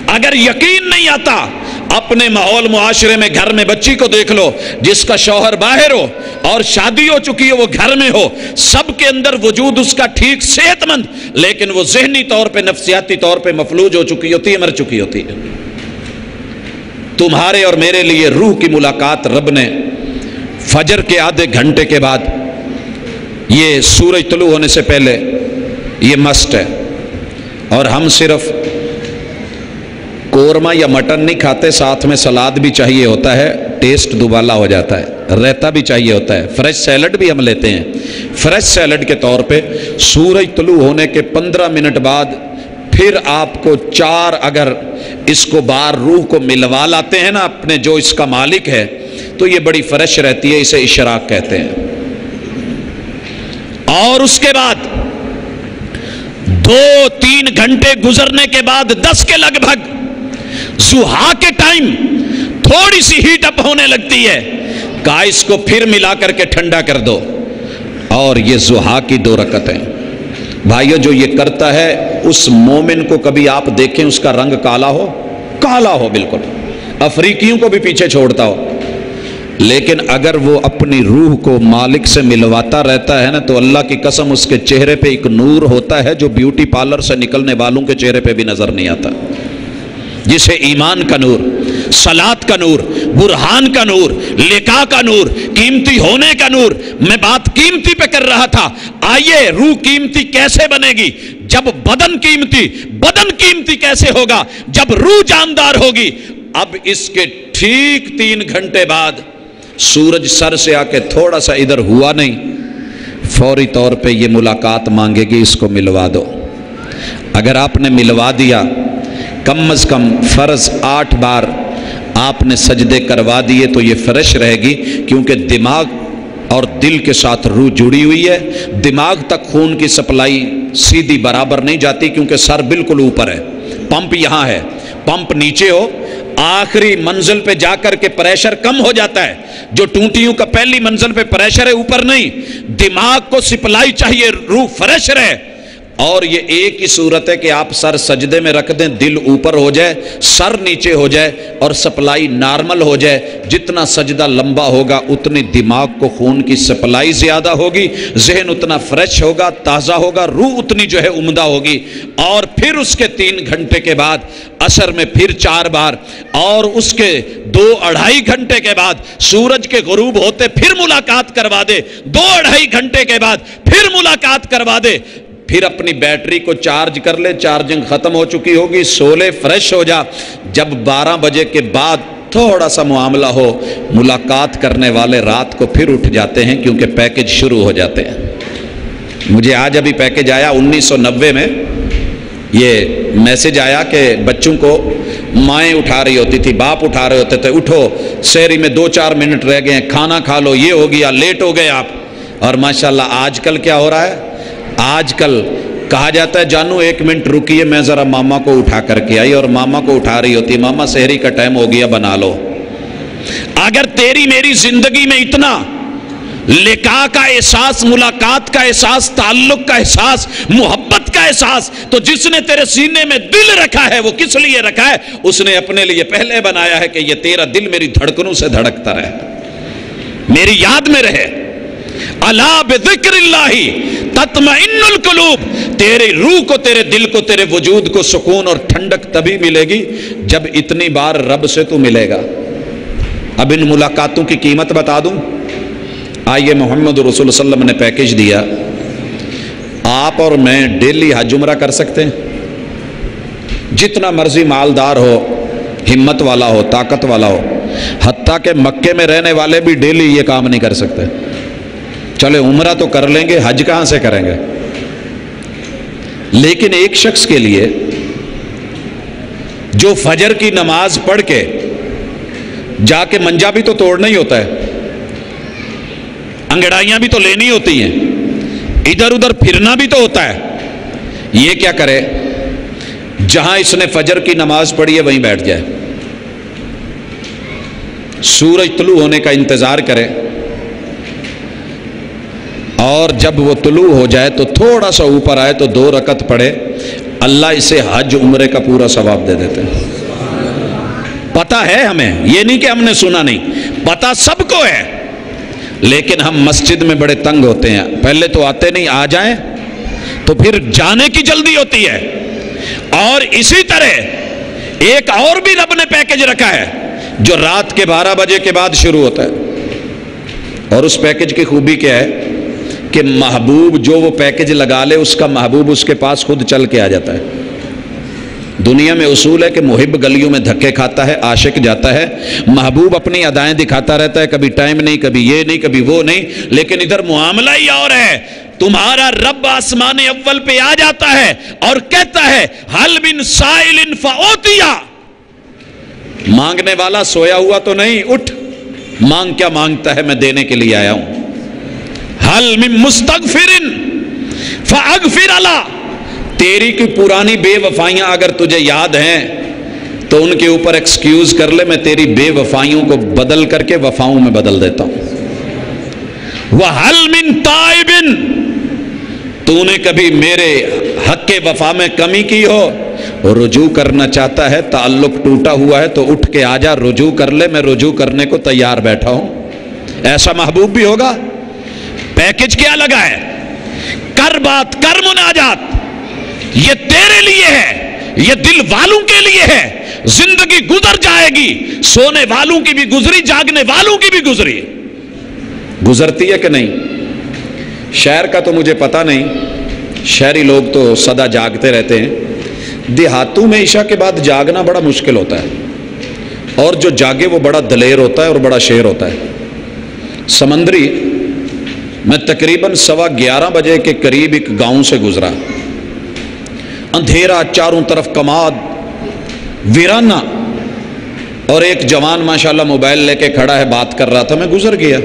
اگر یقین نہیں آتا اپنے ماحول معاشرے میں، گھر میں بچی کو دیکھ لو جس کا شوہر باہر ہو اور شادی ہو چکی ہے، وہ گھر میں ہو، سب کے اندر وجود اس کا ٹھیک صحت مند، لیکن وہ ذہنی طور پہ نفسیاتی طور پہ مفلوج ہو چکی ہوتی ہے، مر چکی ہوتی ہے۔ تمہارے اور میرے لیے روح کی ملاقات رب نے فجر کے آدھے گھنٹے کے بعد، یہ سورج طلوع ہونے سے پہلے، یہ مسٹ ہے۔ اور ہم صرف قورمہ یا مٹن نہیں کھاتے، ساتھ میں سلاد بھی چاہیے ہوتا ہے۔ ٹیسٹ دوبالا ہو جاتا ہے، رہتا بھی چاہیے ہوتا ہے، فریش سیلڈ بھی ہم لیتے ہیں۔ فریش سیلڈ کے طور پہ سورج طلوع ہونے کے 15 منٹ بعد پھر آپ کو 4 اگر اس کو بار روح کو ملوا لاتے ہیں نا اپنے جو اس کا مالک ہے، تو یہ بڑی فریش رہتی ہے، اسے اشراق کہتے ہیں۔ اور اس کے بعد 2-3 گھنٹے گزرنے کے بعد 10 کے لگ بھگ ضحیٰ کے ٹائم تھوڑی سی ہیٹ اپ ہونے لگتی ہے، کہا اس کو پھر ملا کر کے ٹھنڈا کر دو، اور یہ ضحیٰ کی 2 رکعتیں۔ بھائیو جو یہ کرتا ہے اس مومن کو کبھی آپ دیکھیں اس کا رنگ کالا ہو بالکل، افریقیوں کو بھی پیچھے چھوڑتا ہو، لیکن اگر وہ اپنی روح کو مالک سے ملواتا رہتا ہے نا تو اللہ کی قسم اس کے چہرے پہ ایک نور ہوتا ہے جو بیوٹی پارلر سے نکلنے والوں کے چہرے پہ بھی نظر نہیں آتا، جسے ایمان کا نور، صلات کا نور، برہان کا نور، لقاء کا نور، قیمتی ہونے کا نور۔ میں بات قیمتی پہ کر رہا تھا، آئیے روح قیمتی کیسے بنے گی؟ جب بدن قیمتی کیسے ہوگا؟ جب روح جاندار ہوگی۔ اب اس کے ٹھیک 3 گھنٹے بعد سورج سر سے آ کے تھوڑا سا ادھر ہوا نہیں، فوری طور پہ یہ ملاقات مانگے گی، اس کو ملوا دو۔ اگر آپ نے ملوا دیا، کم از کم فرض 8 بار آپ نے سجدے کروا دیے تو یہ فریش رہے گی، کیونکہ دماغ اور دل کے ساتھ روح جڑی ہوئی ہے۔ دماغ تک خون کی سپلائی سیدھی برابر نہیں جاتی کیونکہ سر بالکل اوپر ہے، پمپ یہاں ہے، پمپ نیچے ہو، آخری منزل پہ جا کر کے پریشر کم ہو جاتا ہے۔ جو ٹونٹیوں کا پہلی منزل پہ پریشر ہے اوپر نہیں، دماغ کو سپلائی چاہیے، روح فریش رہے۔ اور یہ ایک ہی صورت ہے کہ آپ سر سجدے میں رکھ دیں، دل اوپر ہو جائے، سر نیچے ہو جائے اور سپلائی نارمل ہو جائے۔ جتنا سجدہ لمبا ہوگا اتنی دماغ کو خون کی سپلائی زیادہ ہوگی، ذہن اتنا فریش ہوگا، تازہ ہوگا، روح اتنی جو ہے عمدہ ہوگی۔ اور پھر اس کے 3 گھنٹے کے بعد عصر میں پھر 4 بار، اور اس کے 2-2.5 گھنٹے کے بعد سورج کے غروب ہوتے پھر ملاقات کروا دے، 2-2.5 گھنٹے کے بعد پھر ملاقات کروا دے، پھر اپنی بیٹری کو چارج کر لے، چارجنگ ختم ہو چکی ہوگی، سو لے، فریش ہو جا۔ جب 12 بجے کے بعد تھوڑا سا معاملہ ہو، ملاقات کرنے والے رات کو پھر اٹھ جاتے ہیں کیونکہ پیکج شروع ہو جاتے ہیں۔ مجھے آج ابھی پیکج آیا 1990 میں، یہ میسج آیا کہ بچوں کو مائیں اٹھا رہی ہوتی تھی، باپ اٹھا رہے ہوتے تھے، اٹھو سحری میں 2-4 منٹ رہ گئے ہیں، کھانا کھا لو، یہ ہو گیا، لیٹ ہو گئے آپ۔ اور ماشاءاللہ آج کل کیا ہو رہا ہے؟ آج کل کہا جاتا ہے جانو 1 منٹ رکیے، میں ذرا ماما کو اٹھا کر کے آئی، اور ماما کو اٹھا رہی ہوتی، ماما سحری کا ٹائم ہو گیا، بنا لو۔ اگر تیری میری زندگی میں اتنا لقاء کا احساس، ملاقات کا احساس، تعلق کا احساس، محبت کا احساس، تو جس نے تیرے سینے میں دل رکھا ہے وہ کس لیے رکھا ہے؟ اس نے اپنے لیے پہلے بنایا ہے کہ یہ تیرا دل میری دھڑکنوں سے دھڑکتا رہے، میری یاد میں رہے۔ الا بذکر اللہ تطمئن القلوب، تیری روح کو، تیرے دل کو، تیرے وجود کو سکون اور ٹھنڈک تبھی ملے گی جب اتنی بار رب سے تو ملے گا۔ اب ان ملاقاتوں کی قیمت بتا دوں۔ آئیے محمد رسول اللہ صلی اللہ علیہ وسلم نے پیکج دیا، آپ اور میں ڈیلی حج عمرہ کر سکتے ہیں، جتنا مرضی مالدار ہو، ہمت والا ہو، طاقت والا ہو، حتیٰ کہ مکے میں رہنے والے بھی ڈیلی یہ کام نہیں کر سکتے۔ چلے عمرہ تو کر لیں گے، حج کہاں سے کریں گے؟ لیکن ایک شخص کے لیے جو فجر کی نماز پڑھ کے جا کے منجا بھی تو توڑنا ہی ہوتا ہے، انگڑائیاں بھی تو لینی ہوتی ہیں، ادھر ادھر پھرنا بھی تو ہوتا ہے، یہ کیا کرے؟ جہاں اس نے فجر کی نماز پڑھی ہے وہیں بیٹھ جائے، سورج طلوع ہونے کا انتظار کرے، اور جب وہ طلوع ہو جائے تو تھوڑا سا اوپر آئے تو 2 رکعت پڑھے، اللہ اسے حج عمرے کا پورا ثواب دے دیتے ہیں۔ پتہ ہے ہمیں، یہ نہیں کہ ہم نے سنا نہیں، پتہ سب کو ہے، لیکن ہم مسجد میں بڑے تنگ ہوتے ہیں، پہلے تو آتے نہیں، آ جائیں تو پھر جانے کی جلدی ہوتی ہے۔ اور اسی طرح ایک اور بھی رب نے پیکج رکھا ہے جو رات کے 12 بجے کے بعد شروع ہوتا ہے، اور اس پیکج کی خوبی کیا ہے کہ محبوب جو وہ پیکج لگا لے، اس کا محبوب اس کے پاس خود چل کے آ جاتا ہے۔ دنیا میں اصول ہے کہ محب گلیوں میں دھکے کھاتا ہے، عاشق جاتا ہے، محبوب اپنی ادائیں دکھاتا رہتا ہے، کبھی ٹائم نہیں، کبھی یہ نہیں، کبھی وہ نہیں، لیکن ادھر معاملہ ہی اور ہے۔ تمہارا رب آسمان اول پہ آ جاتا ہے اور کہتا ہے حل من سائل فاعطیہ، مانگنے والا سویا ہوا تو نہیں، اٹھ مانگ، کیا مانگتا ہے، میں دینے کے لیے آیا ہوں۔ حل من مستغفر فاغفر له، تیری کی پرانی بے وفائیاں اگر تجھے یاد ہیں تو ان کے اوپر ایکسکیوز کر لے، میں تیری بے وفائیوں کو بدل کر کے وفاؤں میں بدل دیتا ہوں۔ وَحَلْ مِن تَائِبٍ، تو نے کبھی میرے حق کے وفا میں کمی کی ہو، رجوع کرنا چاہتا ہے، تعلق ٹوٹا ہوا ہے تو اٹھ کے آجا، رجوع کر لے، میں رجوع کرنے کو تیار بیٹھا ہوں۔ ایسا محبوب بھی ہوگا؟ پیکج کیا لگا ہے؟ کر بات، کر مناجات، یہ تیرے لیے ہے، یہ دل والوں کے لیے ہے۔ زندگی گزر جائے گی، سونے والوں کی بھی گزری، جاگنے والوں کی بھی گزری، گزرتی ہے کہ نہیں؟ شہر کا تو مجھے پتہ نہیں، شہری لوگ تو سدا جاگتے رہتے ہیں، دیہاتوں میں عشاء کے بعد جاگنا بڑا مشکل ہوتا ہے، اور جو جاگے وہ بڑا دلیر ہوتا ہے اور بڑا شیر ہوتا ہے۔ سمندری میں تقریباً 11:15 بجے کے قریب ایک گاؤں سے گزرا، اندھیرا، چاروں طرف کماد، ویرانہ، اور ایک جوان ماشاءاللہ موبائل لے کے کھڑا ہے، بات کر رہا تھا، میں گزر گیا۔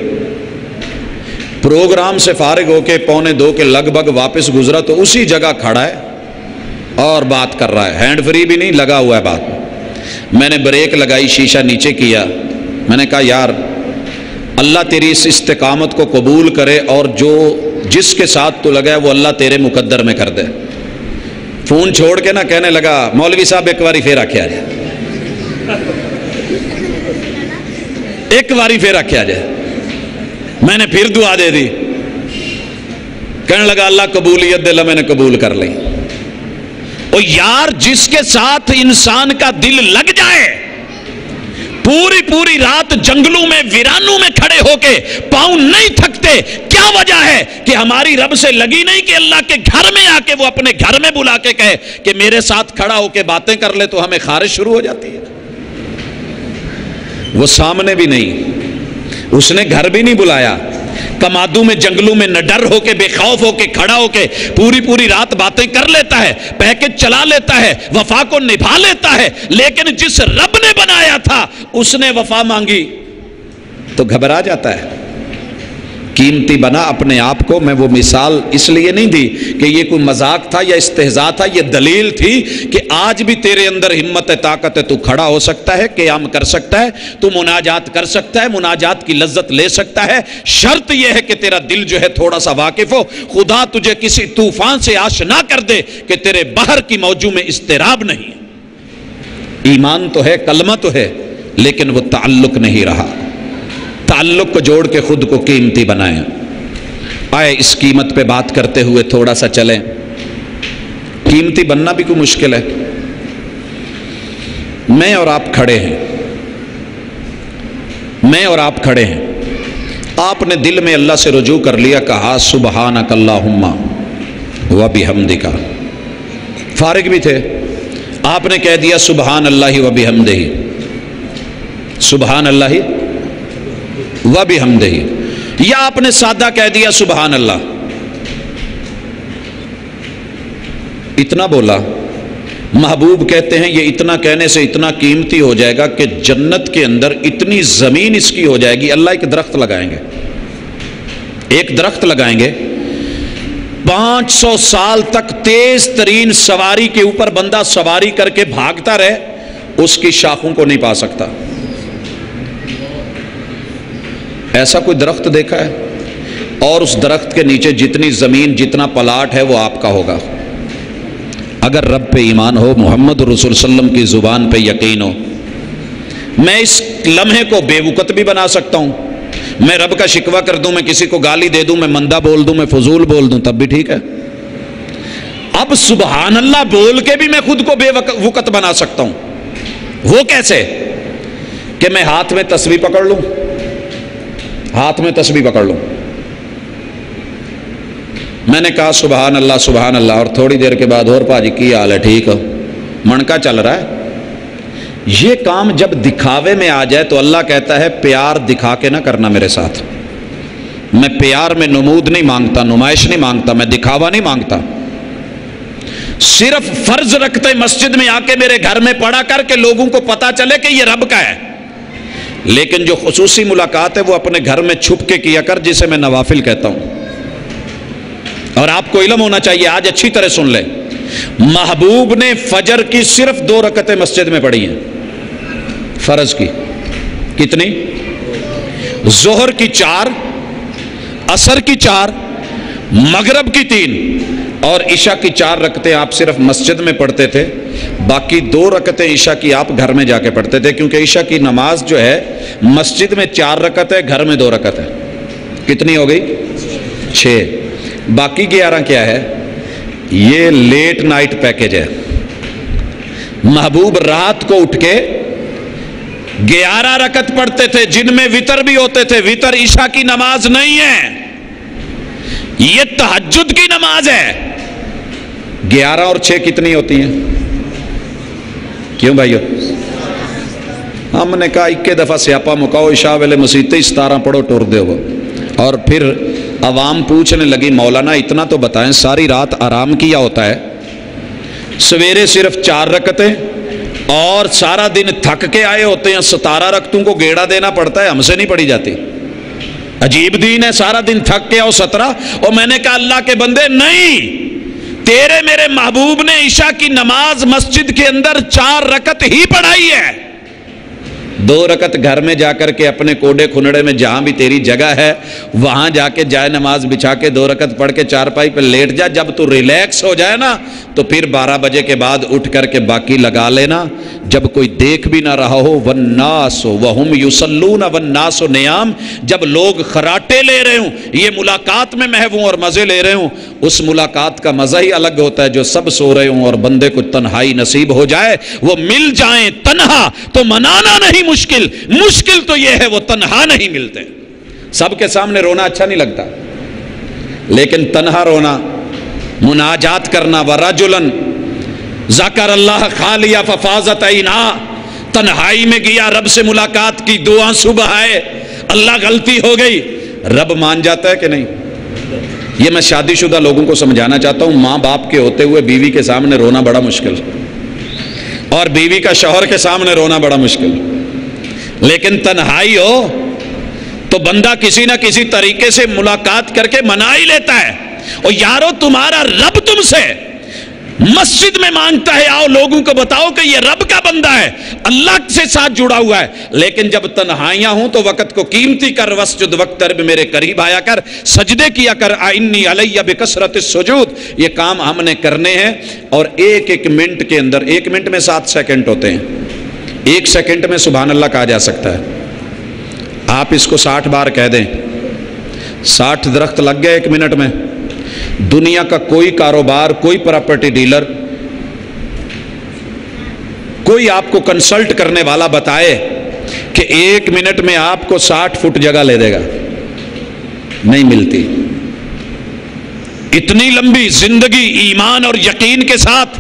پروگرام سے فارغ ہو کے 1:45 کے لگ بھگ واپس گزرا تو اسی جگہ کھڑا ہے اور بات کر رہا ہے، ہینڈ فری بھی نہیں، لگا ہوا ہے بات۔ میں نے بریک لگائی، شیشہ نیچے کیا، میں نے کہا یار اللہ تیری اس استقامت کو قبول کرے، اور جو جس کے ساتھ تو لگا ہے وہ اللہ تیرے مقدر میں کر دے۔ فون چھوڑ کے نہ کہنے لگا مولوی صاحب ایک باری پھر آکھیا جائے، ایک باری پھر آکھیا جائے۔ میں نے پھر دعا دے دی، کہنے لگا اللہ قبولیت دے، میں نے قبول کر لی۔ اور یار جس کے ساتھ انسان کا دل لگ جائے، پوری رات جنگلوں میں ویرانوں میں کھڑے ہو کے پاؤں نہیں تھکتے، کیا وجہ ہے کہ ہماری رب سے لگی نہیں کہ اللہ کے گھر میں آ کے وہ اپنے گھر میں بلا کے کہے کہ میرے ساتھ کھڑا ہو کے باتیں کر لے، تو ہمیں خارش شروع ہو جاتی ہے۔ وہ سامنے بھی نہیں، اس نے گھر بھی نہیں بلایا، کمادوں میں جنگلوں میں نہ ڈر ہو کے بے خوف ہو کے کھڑا ہو کے پوری رات باتیں کر لیتا ہے، پیکج چلا لیتا ہے، وفا کو نبھا لیتا ہے۔ لیکن جس رب نے بنایا تھا اس نے وفا مانگی تو گھبرا جاتا ہے۔ قیمتی بنا اپنے آپ کو۔ میں وہ مثال اس لیے نہیں دی کہ یہ کوئی مذاق تھا یا استہزاء تھا، یہ دلیل تھی کہ آج بھی تیرے اندر ہمت ہے، طاقت ہے، تو کھڑا ہو سکتا ہے، قیام کر سکتا ہے، تو مناجات کر سکتا ہے، مناجات کی لذت لے سکتا ہے۔ شرط یہ ہے کہ تیرا دل جو ہے تھوڑا سا واقف ہو، خدا تجھے کسی طوفان سے آشنا کر دے کہ تیرے بحر کی موجوں میں اضطراب نہیں۔ ایمان تو ہے، کلمہ تو ہے، لیکن وہ تعلق نہیں رہا۔ تعلق کو جوڑ کے خود کو قیمتی بنائیں۔ آئے اس قیمت پہ بات کرتے ہوئے تھوڑا سا چلیں۔ قیمتی بننا بھی کوئی مشکل ہے۔ میں اور آپ کھڑے ہیں، میں اور آپ کھڑے ہیں، آپ نے دل میں اللہ سے رجوع کر لیا، کہا سبحانک اللہم وبحمدک، فارغ بھی تھے، آپ نے کہہ دیا سبحان اللہ وبحمدہ، سبحان اللہ وبحمدہ، یا آپ نے سادہ کہہ دیا سبحان اللہ، اتنا بولا۔ محبوب کہتے ہیں یہ اتنا کہنے سے اتنا قیمتی ہو جائے گا کہ جنت کے اندر اتنی زمین اس کی ہو جائے گی، اللہ ایک درخت لگائیں گے، ایک درخت لگائیں گے، 500 سال تک تیز ترین سواری کے اوپر بندہ سواری کر کے بھاگتا رہے، اس کی شاخوں کو نہیں پا سکتا۔ ایسا کوئی درخت دیکھا ہے؟ اور اس درخت کے نیچے جتنی زمین، جتنا پلاٹ ہے وہ آپ کا ہوگا، اگر رب پہ ایمان ہو، محمد رسول صلی اللہ علیہ وسلم کی زبان پہ یقین ہو۔ میں اس لمحے کو بے وقت بھی بنا سکتا ہوں، میں رب کا شکوہ کر دوں، میں کسی کو گالی دے دوں، میں مندہ بول دوں، میں فضول بول دوں، تب بھی ٹھیک ہے۔ اب سبحان اللہ بول کے بھی میں خود کو بے وقت بنا سکتا ہوں۔ وہ کیسے؟ کہ میں ہاتھ میں تسبیح پکڑ لوں، ہاتھ میں تسبیح پکڑ لوں، میں نے کہا سبحان اللہ سبحان اللہ، اور تھوڑی دیر کے بعد اور پاجی کی حال ہے، ٹھیک ہو؟ منکا چل رہا ہے. یہ کام جب دکھاوے میں آ جائے تو اللہ کہتا ہے پیار دکھا کے نہ کرنا میرے ساتھ. میں پیار میں نمود نہیں مانگتا، نمائش نہیں مانگتا، میں دکھاوا نہیں مانگتا. صرف فرض رکھتے مسجد میں آ کے میرے گھر میں پڑھا کر کے لوگوں کو پتا چلے کہ یہ رب کا ہے. لیکن جو خصوصی ملاقات ہے وہ اپنے گھر میں چھپ کے کیا کر، جسے میں نوافل کہتا ہوں. اور آپ کو علم ہونا چاہیے، آج اچھی طرح سن لیں، محبوب نے فجر کی صرف 2 رکعتیں مسجد میں پڑھی ہیں فرض کی. کتنی؟ ظہر کی 4، عصر کی 4، مغرب کی 3 اور عشاء کی 4 رکعتیں آپ صرف مسجد میں پڑھتے تھے. باقی 2 رکعتیں عشاء کی آپ گھر میں جا کے پڑھتے تھے، کیونکہ عشاء کی نماز جو ہے مسجد میں 4 رکعت ہے، گھر میں 2 رکعت ہے. کتنی ہو گئی؟ 6. باقی 11 کیا ہے؟ یہ لیٹ نائٹ پیکج ہے. محبوب رات کو اٹھ کے 11 رکعت پڑھتے تھے، جن میں وتر بھی ہوتے تھے. وتر عشاء کی نماز نہیں ہے، یہ تہجد کی نماز ہے. 11 اور 6 کتنی ہوتی ہیں؟ کیوں بھائیو؟ ہم نے کہا 21 دفعہ سیاپا مکاؤ، عشاء ویلے مسیتے 17 پڑھو ٹور دے ہو. اور پھر عوام پوچھنے لگی مولانا اتنا تو بتائیں، ساری رات آرام کیا ہوتا ہے، سویرے صرف 4 رکعتیں اور سارا دن تھک کے آئے ہوتے ہیں، 17 رکعتوں کو گیڑا دینا پڑتا ہے، ہم سے نہیں پڑھی جاتی. عجیب دین ہے، سارا دن تھک کے آؤ 17. اور میں نے کہا اللہ کے بندے نہیں، تیرے میرے محبوب نے عشاء کی نماز مسجد کے اندر 4 رکعت ہی پڑھائی ہے. 2 رکعت گھر میں جا کر کے اپنے کوڈے کھنڑے میں جہاں بھی تیری جگہ ہے وہاں جا کے جائے نماز بچھا کے 2 رکعت پڑھ کے چارپائی پہ لیٹ جا. جب تو ریلیکس ہو جائے نا تو پھر 12 بجے کے بعد اٹھ کر کے باقی لگا لینا، جب کوئی دیکھ بھی نہ رہا ہو. والناس وہم یصلون والناس نیام، جب لوگ خراٹے لے رہے ہوں، یہ ملاقات میں محو اور مزے لے رہے ہوں، اس ملاقات کا مزہ ہی الگ ہوتا ہے. جو سب سو رہے ہوں اور بندے کو تنہائی نصیب ہو جائے، وہ مل جائیں تنہا تو منانا نہیں مشکل، مشکل تو یہ ہے وہ تنہا نہیں ملتے. سب کے سامنے رونا اچھا نہیں لگتا، لیکن تنہا رونا، مناجات کرنا، ورجلن ذکر اللہ خالیہ ففاضت عینا، تنہائی میں گیا، رب سے ملاقات کی، 2 آنسو بہائے، اللہ غلطی ہو گئی، رب مان جاتا ہے کہ نہیں؟ یہ میں شادی شدہ لوگوں کو سمجھانا چاہتا ہوں، ماں باپ کے ہوتے ہوئے بیوی کے سامنے رونا بڑا مشکل، اور بیوی کا شوہر کے سامنے رونا بڑا مشکل. لیکن تنہائی ہو تو بندہ کسی نہ کسی طریقے سے ملاقات کر کے منا ہی لیتا ہے. اور یارو تمہارا رب تم سے مسجد میں مانگتا ہے، آؤ لوگوں کو بتاؤ کہ یہ رب کا بندہ ہے، اللہ سے ساتھ جڑا ہوا ہے. لیکن جب تنہائیاں ہوں تو وقت کو قیمتی کر، وسجد وقترب، میرے قریب آیا کر، سجدے کیا کر. انی علی بکثرت السجود، یہ کام ہم نے کرنے ہیں. اور ایک منٹ کے اندر، 1 منٹ میں 7 سیکنڈ ہوتے ہیں، 1 سیکنڈ میں سبحان اللہ کہا جا سکتا ہے. آپ اس کو 60 بار کہہ دیں، 60 درخت لگ گئے 1 منٹ میں. دنیا کا کوئی کاروبار، کوئی پراپرٹی ڈیلر، کوئی آپ کو کنسلٹ کرنے والا بتائے کہ 1 منٹ میں آپ کو 60 فٹ جگہ لے دے گا، نہیں ملتی. اتنی لمبی زندگی ایمان اور یقین کے ساتھ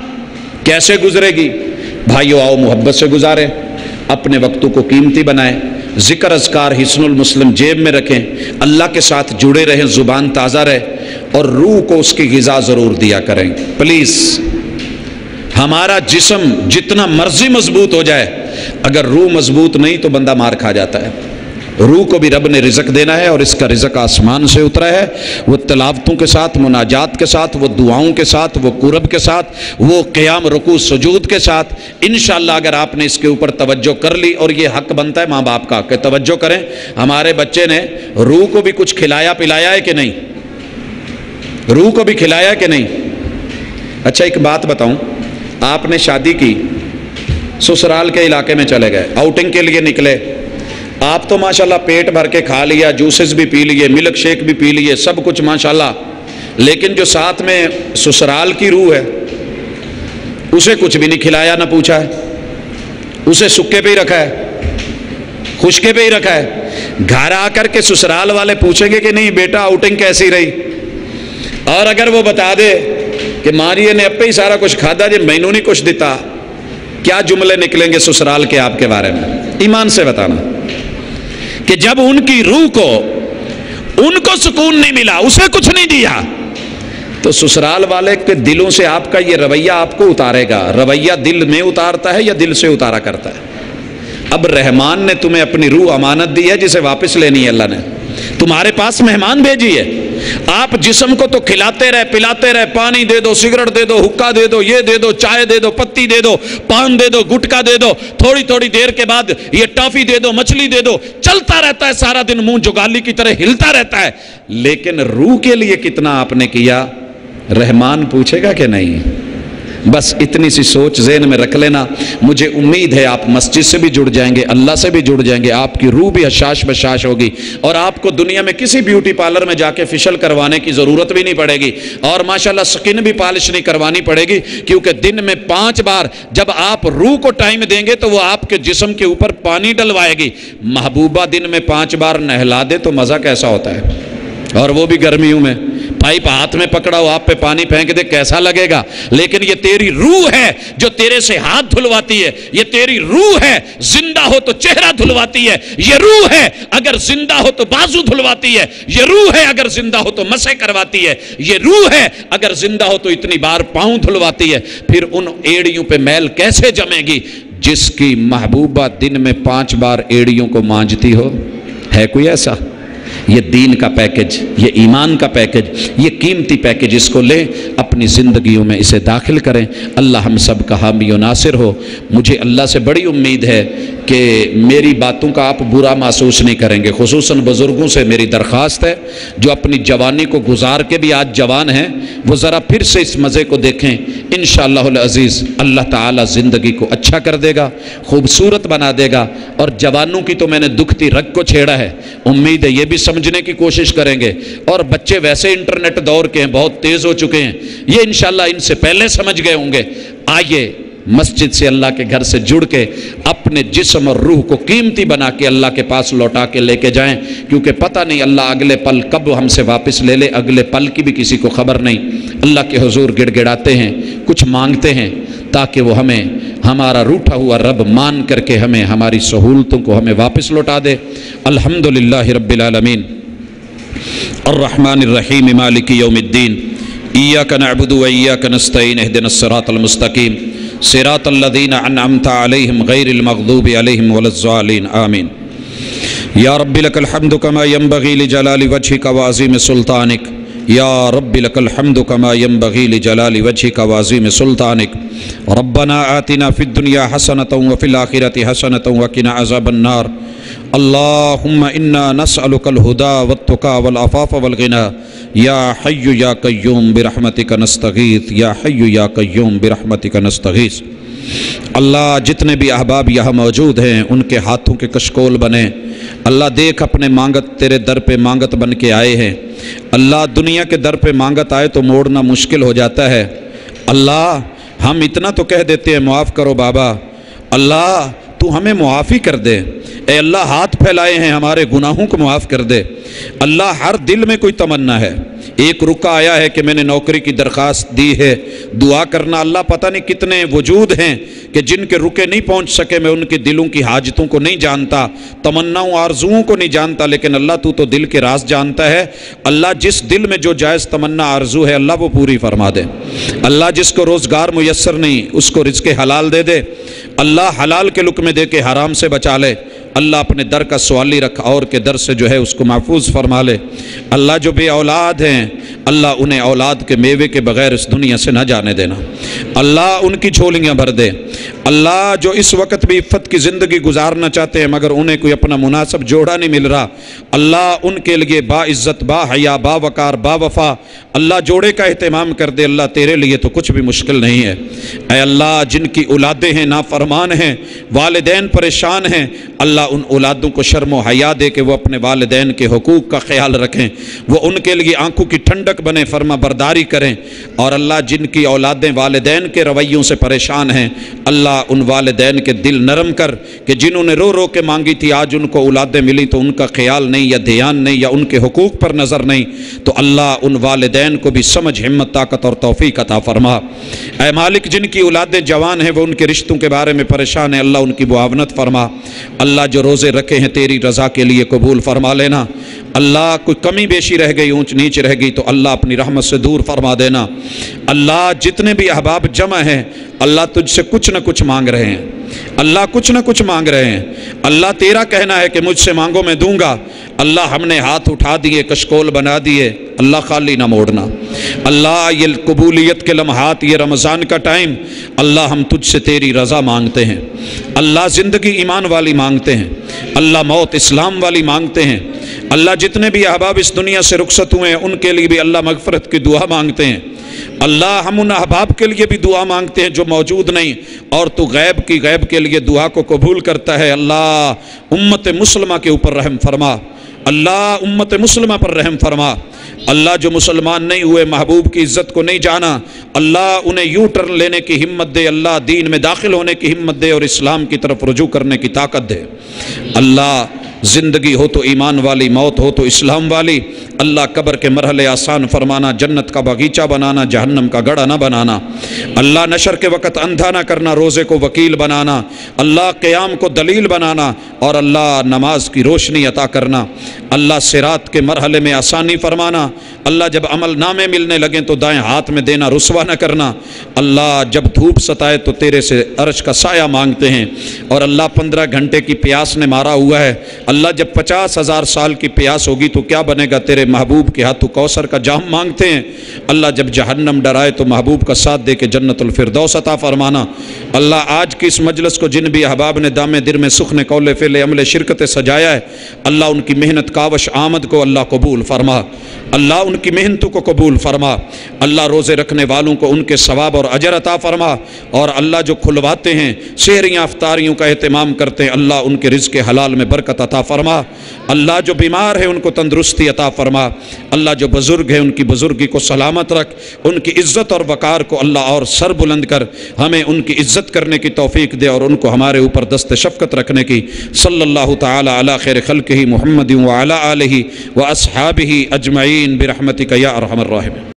کیسے گزرے گی؟ بھائیو آؤ محبت سے گزاریں، اپنے وقتوں کو قیمتی بنائیں، ذکر اذکار حصن المسلم جیب میں رکھیں، اللہ کے ساتھ جڑے رہیں، زبان تازہ رہے، اور روح کو اس کی غذا ضرور دیا کریں. پلیز، ہمارا جسم جتنا مرضی مضبوط ہو جائے، اگر روح مضبوط نہیں تو بندہ مار کھا جاتا ہے. روح کو بھی رب نے رزق دینا ہے، اور اس کا رزق آسمان سے اترا ہے. وہ تلاوتوں کے ساتھ، مناجات کے ساتھ، وہ دعاؤں کے ساتھ، وہ قرب کے ساتھ، وہ قیام رکوع سجود کے ساتھ. انشاءاللہ اگر آپ نے اس کے اوپر توجہ کر لی، اور یہ حق بنتا ہے ماں باپ کا کہ توجہ کریں. ہمارے بچے نے روح کو بھی کچھ کھلایا پلایا ہے کہ نہیں؟ روح کو بھی کھلایا کہ نہیں؟ اچھا ایک بات بتاؤں، آپ نے شادی کی، سسرال کے علاقے میں چلے گئے، آؤٹنگ کے لیے نکلے، آپ تو ماشاءاللہ پیٹ بھر کے کھا لیا، جوسز بھی پی لیے، ملک شیک بھی پی لیے، سب کچھ ماشاءاللہ. لیکن جو ساتھ میں سسرال کی روح ہے، اسے کچھ بھی نہیں کھلایا، نہ پوچھا ہے، اسے سکے پہ ہی رکھا ہے، خشکے پہ ہی رکھا ہے. گھر آ کر کے سسرال والے پوچھیں گے کہ نہیں بیٹا آؤٹنگ کیسی رہی؟ اور اگر وہ بتا دے کہ ماریے نے اپے ہی سارا کچھ کھادا جی، مینوں نہیں کچھ دیتا، کیا جملے نکلیں گے سسرال کے آپ کے بارے میں؟ ایمان سے بتانا کہ جب ان کی روح کو ان کو سکون نہیں ملا، اسے کچھ نہیں دیا، تو سسرال والے کے دلوں سے آپ کا یہ رویہ آپ کو اتارے گا۔ رویہ دل میں اتارتا ہے یا دل سے اتارا کرتا ہے؟ اب رحمان نے تمہیں اپنی روح امانت دی ہے جسے واپس لینی ہے، اللہ نے تمہارے پاس مہمان بھیجی ہے۔ آپ جسم کو تو کھلاتے رہے، پلاتے رہے، پانی دے دو، سگریٹ دے دو، حکا دے دو، یہ دے دو، چائے دے دو، پتی دے دو، پان دے دو، گٹکا دے دو، تھوڑی تھوڑی دیر کے بعد یہ ٹافی دے دو، مچھلی دے دو، چلتا رہتا ہے سارا دن، منہ جگالی کی طرح ہلتا رہتا ہے، لیکن روح کے لیے کتنا آپ نے کیا؟ رحمان پوچھے گا کہ نہیں؟ بس اتنی سی سوچ ذہن میں رکھ لینا۔ مجھے امید ہے آپ مسجد سے بھی جڑ جائیں گے، اللہ سے بھی جڑ جائیں گے، آپ کی روح بھی حشاش بشاش ہوگی، اور آپ کو دنیا میں کسی بیوٹی پارلر میں جا کے فیشل کروانے کی ضرورت بھی نہیں پڑے گی، اور ماشاءاللہ سکن بھی پالش نہیں کروانی پڑے گی، کیونکہ دن میں 5 بار جب آپ روح کو ٹائم دیں گے تو وہ آپ کے جسم کے اوپر پانی ڈلوائے گی۔ محبوبہ دن میں 5 بار نہلا دے تو مزہ کیسا ہوتا ہے، اور وہ بھی گرمیوں میں۔ پائپ ہاتھ میں پکڑا ہو، آپ پہ پانی پھینک دے، کیسا لگے گا؟ لیکن یہ تیری روح ہے جو تیرے سے ہاتھ دھلواتی ہے، یہ تیری روح ہے، زندہ ہو تو چہرہ دھلواتی ہے، یہ روح ہے اگر زندہ ہو تو بازو دھلواتی ہے، یہ روح ہے اگر زندہ ہو تو مسح کرواتی ہے، یہ روح ہے اگر زندہ ہو تو اتنی بار پاؤں دھلواتی ہے۔ پھر ان ایڑیوں پہ میل کیسے جمے گی جس کی محبوبہ دن میں 5 بار ایڑیوں کو مانجتی ہو؟ ہے کوئی ایسا؟ یہ دین کا پیکج، یہ ایمان کا پیکج، یہ قیمتی پیکج، اس کو لیں، اپنی زندگیوں میں اسے داخل کریں۔ اللہ ہم سب کا حامی و ناصر ہو۔ مجھے اللہ سے بڑی امید ہے کہ میری باتوں کا آپ برا محسوس نہیں کریں گے۔ خصوصاً بزرگوں سے میری درخواست ہے جو اپنی جوانی کو گزار کے بھی آج جوان ہیں، وہ ذرا پھر سے اس مزے کو دیکھیں۔ انشاءاللہ العزیز اللہ تعالیٰ زندگی کو اچھا کر دے گا، خوبصورت بنا دے گا۔ اور جوانوں کی تو میں نے دکھتی رگ کو چھیڑا ہے، امید ہے یہ بھی سمجھنے کی کوشش کریں گے۔ اور بچے ویسے انٹرنیٹ دور کے ہیں، بہت تیز ہو چکے ہیں، یہ انشاءاللہ ان سے پہلے سمجھ گئے ہوں گے۔ آئیے مسجد سے، اللہ کے گھر سے جڑ کے اپنے جسم اور روح کو قیمتی بنا کے اللہ کے پاس لوٹا کے لے کے جائیں، کیونکہ پتہ نہیں اللہ اگلے پل کب ہم سے واپس لے لے، اگلے پل کی بھی کسی کو خبر نہیں۔ اللہ کے حضور گڑ گڑاتے ہیں، کچھ مانگتے ہیں تاکہ وہ ہمیں ہمارا روٹھا ہوا رب مان کر کے ہمیں ہماری سہولتوں کو ہمیں واپس لوٹا دے۔ الحمدللہ رب العالمین الرحمن الرحیم مالک یوم الدین ایاک نعبد و ایاک نستعین اہدنا الصراط المستقیم صراط الذین انعمت علیہم غیر المغضوب علیہم ولا الضالین آمین۔ یا رب لک الحمد کما ینبغی لجلال وجہک وعظیم سلطانک، یا رب لک الحمد کما ینبغی لجلال وجہک وعظیم سلطانک۔ ربنا آتنا فی الدنیا حسنۃ وفی الآخرۃ حسنۃ وقنا عذاب النار۔ اللہم انا نسألک الہدی والتقی والعفاف والغنی، یا حی یا قیوم برحمتک نستغیث، یا حی یا قیوم برحمتک نستغیث۔ اللہ جتنے بھی احباب یہاں موجود ہیں ان کے ہاتھوں کے کشکول بنے۔ اللہ دیکھ اپنے مانگت تیرے در پہ مانگت بن کے آئے ہیں۔ اللہ دنیا کے در پہ مانگت آئے تو موڑنا مشکل ہو جاتا ہے۔ اللہ ہم اتنا تو کہہ دیتے ہیں معاف کرو بابا، اللہ تو ہمیں معافی کر دے۔ اے اللہ ہاتھ پھیلائے ہیں، ہمارے گناہوں کو معاف کر دے۔ اللہ ہر دل میں کوئی تمنا ہے، ایک رکا آیا ہے کہ میں نے نوکری کی درخواست دی ہے، دعا کرنا۔ اللہ پتہ نہیں کتنے وجود ہیں کہ جن کے رکے نہیں پہنچ سکے، میں ان کے دلوں کی حاجتوں کو نہیں جانتا، تمناؤں آرزوؤں کو نہیں جانتا، لیکن اللہ تو دل کے راز جانتا ہے۔ اللہ جس دل میں جو جائز تمنا آرزو ہے اللہ وہ پوری فرما دے۔ اللہ جس کو روزگار میسر نہیں اس کو رزق حلال دے دے۔ اللہ حلال کے لقمے دے کے حرام سے بچا لے۔ اللہ اپنے در کا سوالی رکھ اور کے در سے جو ہے اس کو محفوظ فرما لے۔ اللہ جو بے اولاد ہیں اللہ انہیں اولاد کے میوے کے بغیر اس دنیا سے نہ جانے دینا۔ اللہ ان کی جھولیاں بھر دے۔ اللہ جو اس وقت بھی عفت کی زندگی گزارنا چاہتے ہیں مگر انہیں کوئی اپنا مناسب جوڑا نہیں مل رہا، اللہ ان کے لیے با عزت، با حیا، با وقار، با وفا اللہ جوڑے کا اہتمام کر دے۔ اللہ تیرے لیے تو کچھ بھی مشکل نہیں ہے۔ اے اللہ جن کی اولادیں ہیں نافرمان ہیں، والدین پریشان ہیں، اللہ ان اولادوں کو شرم و حیا دے کہ وہ اپنے والدین کے حقوق کا خیال رکھیں، وہ ان کے لیے آنکھوں کی ٹھنڈک بنے، فرما برداری کریں۔ اور اللہ جن کی اولادیں والدین کے رویوں سے پریشان ہیں اللہ اللہ ان والدین کے دل نرم کر کہ جنہوں نے رو رو کے مانگی تھی آج ان کو اولادیں ملی تو ان کا خیال نہیں یا دھیان نہیں یا ان کے حقوق پر نظر نہیں، تو اللہ ان والدین کو بھی سمجھ، ہمت، طاقت اور توفیق عطا فرما۔ اے مالک جن کی اولادیں جوان ہیں وہ ان کے رشتوں کے بارے میں پریشان ہیں، اللہ ان کی معاونت فرما۔ اللہ جو روزے رکھے ہیں تیری رضا کے لیے قبول فرما لینا۔ اللہ کوئی کمی بیشی رہ گئی، اونچ نیچ رہ گئی تو اللہ اپنی رحمت سے دور فرما دینا۔ اللہ جتنے بھی احباب جمع ہیں اللہ تجھ سے کچھ نہ کچھ مانگ رہے ہیں، اللہ کچھ نہ کچھ مانگ رہے ہیں۔ اللہ تیرا کہنا ہے کہ مجھ سے مانگو میں دوں گا۔ اللہ ہم نے ہاتھ اٹھا دیے، کشکول بنا دیے، اللہ خالی نہ موڑنا۔ اللہ یہ قبولیت کے لمحات، یہ رمضان کا ٹائم، اللہ ہم تجھ سے تیری رضا مانگتے ہیں۔ اللہ زندگی ایمان والی مانگتے ہیں، اللہ موت اسلام والی مانگتے ہیں۔ اللہ جتنے بھی احباب اس دنیا سے رخصت ہوئے ہیں ان کے لیے بھی اللہ مغفرت کی دعا مانگتے ہیں۔ اللہ ہم ان احباب کے لیے بھی دعا مانگتے ہیں جو موجود نہیں، اور تو غیب کے لیے دعا کو قبول کرتا ہے۔ اللہ امت مسلمہ کے اوپر رحم فرما، اللہ امت مسلمہ پر رحم فرما۔ اللہ جو مسلمان نہیں ہوئے، محبوب کی عزت کو نہیں جانا، اللہ انہیں یو ٹرن لینے کی ہمت دے، اللہ دین میں داخل ہونے کی ہمت دے اور اسلام کی طرف رجوع کرنے کی طاقت دے۔ اللہ زندگی ہو تو ایمان والی، موت ہو تو اسلام والی۔ اللہ قبر کے مرحلے آسان فرمانا، جنت کا باغیچہ بنانا، جہنم کا گڑھا نہ بنانا۔ اللہ نشر کے وقت اندھا نہ کرنا، روزے کو وکیل بنانا، اللہ قیام کو دلیل بنانا، اور اللہ نماز کی روشنی عطا کرنا۔ اللہ صراط کے مرحلے میں آسانی فرمانا۔ اللہ جب عمل نامے ملنے لگیں تو دائیں ہاتھ میں دینا رسوا نہ کرنا۔ اللہ جب دھوپ ستائے تو تیرے سے عرش کا سایہ مانگتے ہیں، اور اللہ 15 گھنٹے کی پیاس نے مارا ہوا ہے۔ اللہ جب 50,000 سال کی پیاس ہوگی تو کیا بنے گا؟ تیرے محبوب کے ہاتھوں کوثر کا جام مانگتے ہیں۔ اللہ جب جہنم ڈرائے تو محبوب کا ساتھ دے کے جنت الفردوس عطا فرمانا۔ اللہ آج کی اس مجلس کو جن بھی احباب نے دام در میں سخن قول فعل عمل شرکت سجایا ہے، اللہ ان کی محنت کاوش آمد کو اللہ قبول فرما، اللہ ان کی محنتوں کو قبول فرما۔ اللہ روزے رکھنے والوں کو ان کے ثواب اور اجر عطا فرما، اور اللہ جو کھلواتے ہیں، سحریاں افطاریوں کا اہتمام کرتے ہیں، اللہ ان کے رزق حلال میں برکت عطا فرما۔ اللہ جو بیمار ہے ان کو تندرستی عطا فرما۔ اللہ جو بزرگ ہے ان کی بزرگی کو سلامت رکھ، ان کی عزت اور وقار کو اللہ اور سر بلند کر، ہمیں ان کی عزت کرنے کی توفیق دے اور ان کو ہمارے اوپر دست شفقت رکھنے کی۔ صلی اللہ تعالی علی خیر خلقہ محمد وعلی آلہ واصحابہ اجمعین برحمتک یا ارحم الراحمین۔